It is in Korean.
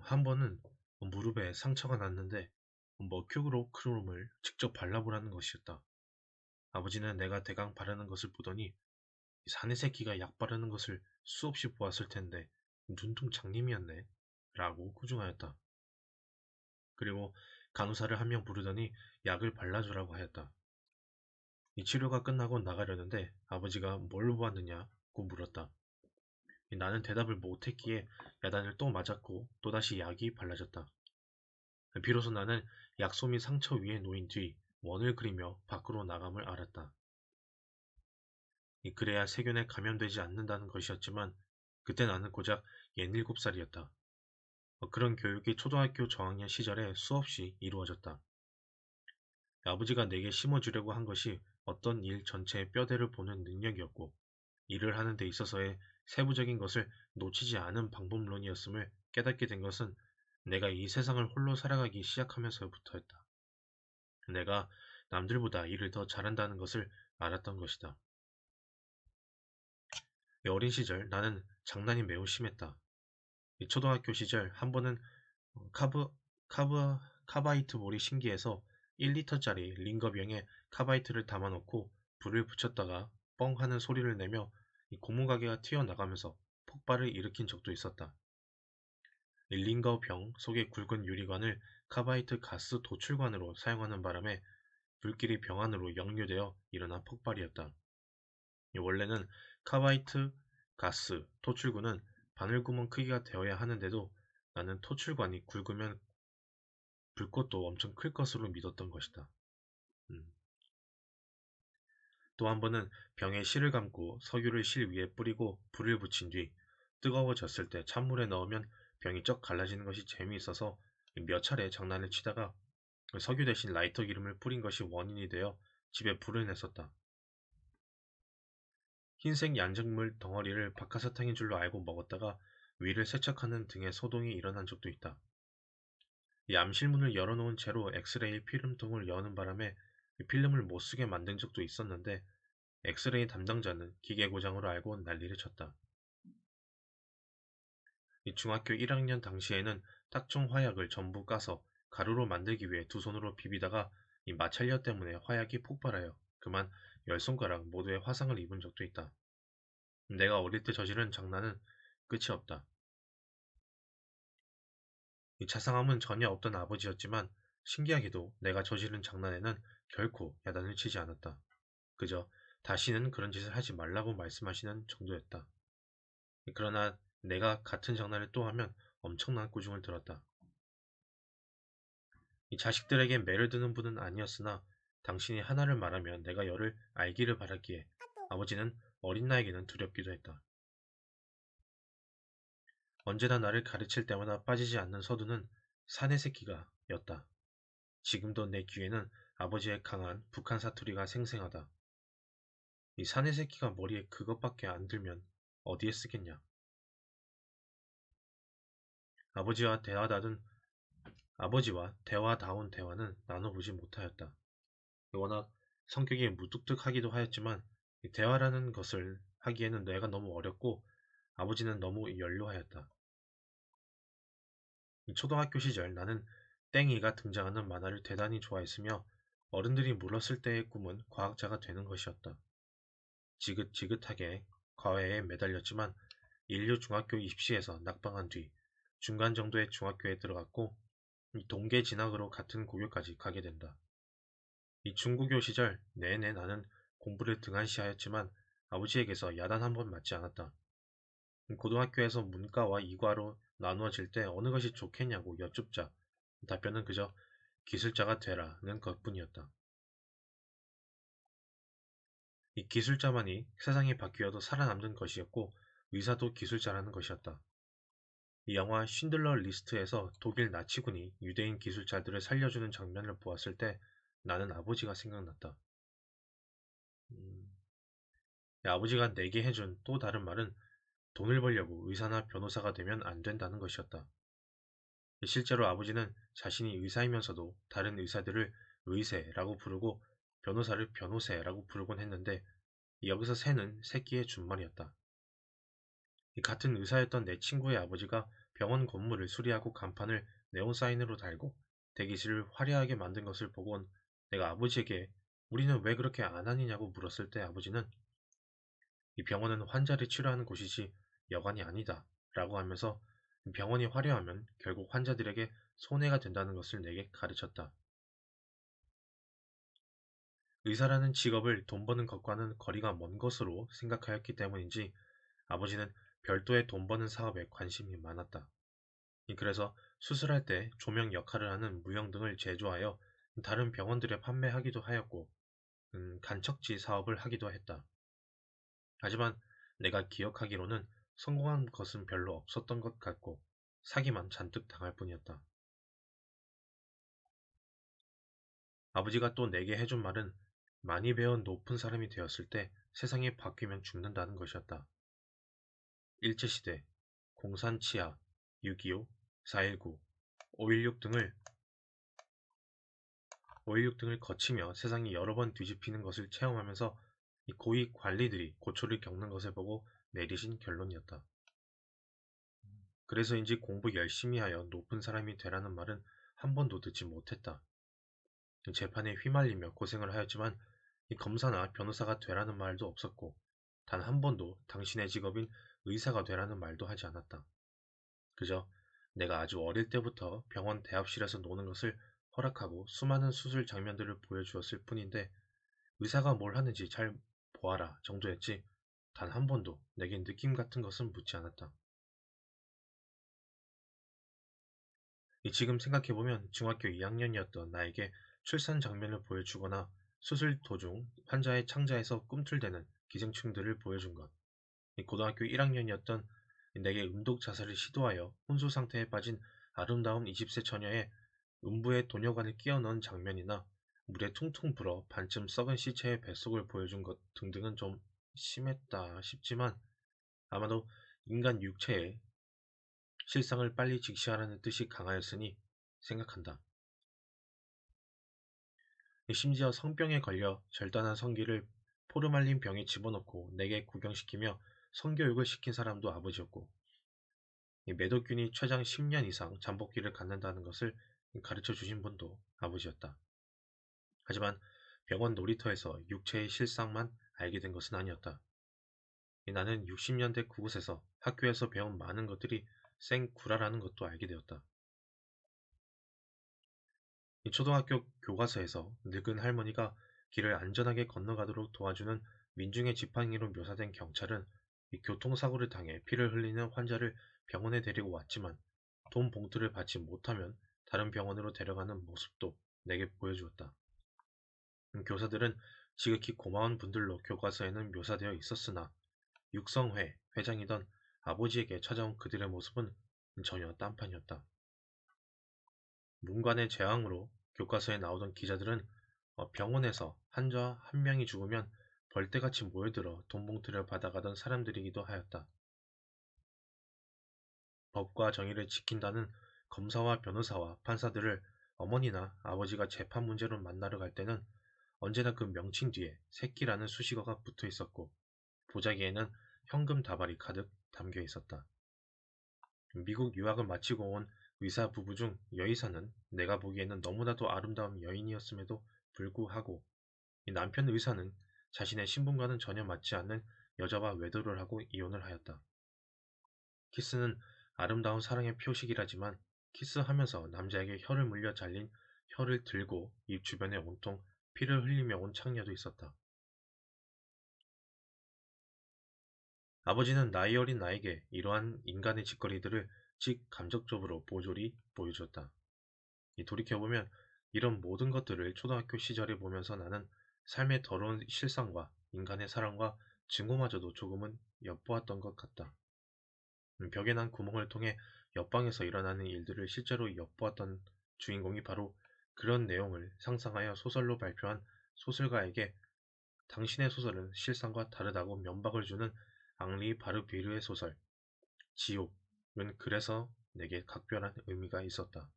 한 번은 무릎에 상처가 났는데 머큐로 크롬을 직접 발라보라는 것이었다. 아버지는 내가 대강 바르는 것을 보더니 이 사내 새끼가 약 바르는 것을 수없이 보았을 텐데 눈통 장님이었네 라고 꾸중하였다. 그리고 간호사를 한 명 부르더니 약을 발라주라고 하였다. 이 치료가 끝나고 나가려는데 아버지가 뭘 보았느냐고 물었다. 나는 대답을 못했기에 야단을 또 맞았고 또다시 약이 발라졌다. 비로소 나는 약솜이 상처 위에 놓인 뒤 원을 그리며 밖으로 나감을 알았다. 그래야 세균에 감염되지 않는다는 것이었지만 그때 나는 고작 17살이었다. 그런 교육이 초등학교 저학년 시절에 수없이 이루어졌다. 아버지가 내게 심어주려고 한 것이 어떤 일 전체의 뼈대를 보는 능력이었고 일을 하는 데 있어서의 세부적인 것을 놓치지 않은 방법론이었음을 깨닫게 된 것은 내가 이 세상을 홀로 살아가기 시작하면서부터였다. 내가 남들보다 일을 더 잘한다는 것을 알았던 것이다. 어린 시절 나는 장난이 매우 심했다. 초등학교 시절 한 번은 카브, 카브, 카바이트 볼이 신기해서 1리터짜리 링거병에 카바이트를 담아놓고 불을 붙였다가 뻥 하는 소리를 내며 고무가게가 튀어나가면서 폭발을 일으킨 적도 있었다. 링거병 속의 굵은 유리관을 카바이트 가스 도출관으로 사용하는 바람에 불길이 병 안으로 역류되어 일어난 폭발이었다. 원래는 카바이트 가스 토출구는 바늘구멍 크기가 되어야 하는데도 나는 토출관이 굵으면 불꽃도 엄청 클 것으로 믿었던 것이다. 또 한 번은 병에 실을 감고 석유를 실 위에 뿌리고 불을 붙인 뒤 뜨거워졌을 때 찬물에 넣으면 병이 쩍 갈라지는 것이 재미있어서 몇 차례 장난을 치다가 석유 대신 라이터 기름을 뿌린 것이 원인이 되어 집에 불을 냈었다. 흰색 양적물 덩어리를 박하사탕인 줄로 알고 먹었다가 위를 세척하는 등의 소동이 일어난 적도 있다. 이 암실문을 열어놓은 채로 엑스레이 필름통을 여는 바람에 필름을 못쓰게 만든 적도 있었는데 엑스레이 담당자는 기계 고장으로 알고 난리를 쳤다. 중학교 1학년 당시에는 탁종 화약을 전부 까서 가루로 만들기 위해 두 손으로 비비다가 이 마찰력 때문에 화약이 폭발하여 그만 10손가락 모두의 화상을 입은 적도 있다. 내가 어릴 때 저지른 장난은 끝이 없다. 이 자상함은 전혀 없던 아버지였지만 신기하게도 내가 저지른 장난에는 결코 야단을 치지 않았다. 그저 다시는 그런 짓을 하지 말라고 말씀하시는 정도였다. 그러나 내가 같은 장난을 또 하면 엄청난 꾸중을 들었다. 이 자식들에게 매를 드는 분은 아니었으나 당신이 하나를 말하면 내가 열을 알기를 바랐기에 아버지는 어린 나에게는 두렵기도 했다. 언제나 나를 가르칠 때마다 빠지지 않는 서두는 사내 새끼가 였다. 지금도 내 귀에는 아버지의 강한 북한 사투리가 생생하다. 이 사내 새끼가 머리에 그것밖에 안 들면 어디에 쓰겠냐. 아버지와 대화다운 아버지와 대화다운 대화는 나눠보지 못하였다. 워낙 성격이 무뚝뚝하기도 하였지만 대화라는 것을 하기에는 내가 너무 어렸고 아버지는 너무 연로하였다. 초등학교 시절 나는 땡이가 등장하는 만화를 대단히 좋아했으며 어른들이 물었을 때의 꿈은 과학자가 되는 것이었다. 지긋지긋하게 과외에 매달렸지만 인류 중학교 입시에서 낙방한 뒤 중간 정도의 중학교에 들어갔고 동계 진학으로 같은 고교까지 가게 된다. 이 중고교 시절 내내 나는 공부를 등한시하였지만 아버지에게서 야단 한 번 맞지 않았다. 고등학교에서 문과와 이과로 나누어질 때 어느 것이 좋겠냐고 여쭙자 답변은 그저 기술자가 되라는 것뿐이었다. 이 기술자만이 세상이 바뀌어도 살아남는 것이었고 의사도 기술자라는 것이었다. 이 영화 쉰들러 리스트에서 독일 나치군이 유대인 기술자들을 살려주는 장면을 보았을 때 나는 아버지가 생각났다. 아버지가 내게 해준 또 다른 말은 돈을 벌려고 의사나 변호사가 되면 안 된다는 것이었다. 실제로 아버지는 자신이 의사이면서도 다른 의사들을 의세라고 부르고 변호사를 변호세라고 부르곤 했는데 여기서 새는 새끼의 준말이었다. 같은 의사였던 내 친구의 아버지가 병원 건물을 수리하고 간판을 네온사인으로 달고 대기실을 화려하게 만든 것을 보곤 내가 아버지에게 우리는 왜 그렇게 안 하느냐고 물었을 때 아버지는 이 병원은 환자를 치료하는 곳이지 여관이 아니다 라고 하면서 병원이 화려하면 결국 환자들에게 손해가 된다는 것을 내게 가르쳤다. 의사라는 직업을 돈 버는 것과는 거리가 먼 것으로 생각하였기 때문인지 아버지는 별도의 돈 버는 사업에 관심이 많았다. 그래서 수술할 때 조명 역할을 하는 무용등을 제조하여 다른 병원들에 판매하기도 하였고, 간척지 사업을 하기도 했다. 하지만 내가 기억하기로는 성공한 것은 별로 없었던 것 같고, 사기만 잔뜩 당할 뿐이었다. 아버지가 또 내게 해준 말은 많이 배운 높은 사람이 되었을 때 세상이 바뀌면 죽는다는 것이었다. 일제시대, 공산치하, 6.25, 4.19, 5.16 등을 5.16 등을 거치며 세상이 여러 번 뒤집히는 것을 체험하면서 이 고위 관리들이 고초를 겪는 것을 보고 내리신 결론이었다. 그래서인지 공부 열심히 하여 높은 사람이 되라는 말은 한 번도 듣지 못했다. 재판에 휘말리며 고생을 하였지만 이 검사나 변호사가 되라는 말도 없었고 단 한 번도 당신의 직업인 의사가 되라는 말도 하지 않았다. 그저 내가 아주 어릴 때부터 병원 대합실에서 노는 것을 허락하고 수많은 수술 장면들을 보여주었을 뿐인데 의사가 뭘 하는지 잘 보아라 정도였지 단 한 번도 내겐 느낌 같은 것은 묻지 않았다. 지금 생각해보면 중학교 2학년이었던 나에게 출산 장면을 보여주거나 수술 도중 환자의 창자에서 꿈틀대는 기생충들을 보여준 것, 고등학교 1학년이었던 내게 음독 자살을 시도하여 혼수 상태에 빠진 아름다운 20세 처녀의 음부에 도녀관을 끼워 넣은 장면이나 물에 퉁퉁 불어 반쯤 썩은 시체의 뱃속을 보여준 것 등등은 좀 심했다 싶지만 아마도 인간 육체의 실상을 빨리 직시하라는 뜻이 강하였으니 생각한다. 심지어 성병에 걸려 절단한 성기를 포르말린 병에 집어넣고 내게 구경시키며 성교육을 시킨 사람도 아버지였고 매독균이 최장 10년 이상 잠복기를 갖는다는 것을 가르쳐 주신 분도 아버지였다. 하지만 병원 놀이터에서 육체의 실상만 알게 된 것은 아니었다. 나는 60년대 그곳에서 학교에서 배운 많은 것들이 생구라라는 것도 알게 되었다. 초등학교 교과서에서 늙은 할머니가 길을 안전하게 건너가도록 도와주는 민중의 지팡이로 묘사된 경찰은 교통사고를 당해 피를 흘리는 환자를 병원에 데리고 왔지만 돈 봉투를 받지 못하면 다른 병원으로 데려가는 모습도 내게 보여주었다. 교사들은 지극히 고마운 분들로 교과서에는 묘사되어 있었으나 육성회 회장이던 아버지에게 찾아온 그들의 모습은 전혀 딴판이었다. 문관의 재앙으로 교과서에 나오던 기자들은 병원에서 환자 한 명이 죽으면 벌떼같이 모여들어 돈봉투를 받아가던 사람들이기도 하였다. 법과 정의를 지킨다는 검사와 변호사와 판사들을 어머니나 아버지가 재판 문제로 만나러 갈 때는 언제나 그 명칭 뒤에 새끼라는 수식어가 붙어 있었고 보자기에는 현금 다발이 가득 담겨 있었다. 미국 유학을 마치고 온 의사 부부 중 여의사는 내가 보기에는 너무나도 아름다운 여인이었음에도 불구하고 이 남편 의사는 자신의 신분과는 전혀 맞지 않는 여자와 외도를 하고 이혼을 하였다. 키스는 아름다운 사랑의 표식이라지만 키스하면서 남자에게 혀를 물려 잘린 혀를 들고 입 주변에 온통 피를 흘리며 온 창녀도 있었다. 아버지는 나이 어린 나에게 이러한 인간의 짓거리들을 직감적적으로 모조리 보여주었다. 돌이켜보면 이런 모든 것들을 초등학교 시절에 보면서 나는 삶의 더러운 실상과 인간의 사랑과 증오마저도 조금은 엿보았던 것 같다. 벽에 난 구멍을 통해 옆방에서 일어나는 일들을 실제로 엿보았던 주인공이 바로 그런 내용을 상상하여 소설로 발표한 소설가에게 당신의 소설은 실상과 다르다고 면박을 주는 앙리 바르비르의 소설 지옥은 그래서 내게 각별한 의미가 있었다.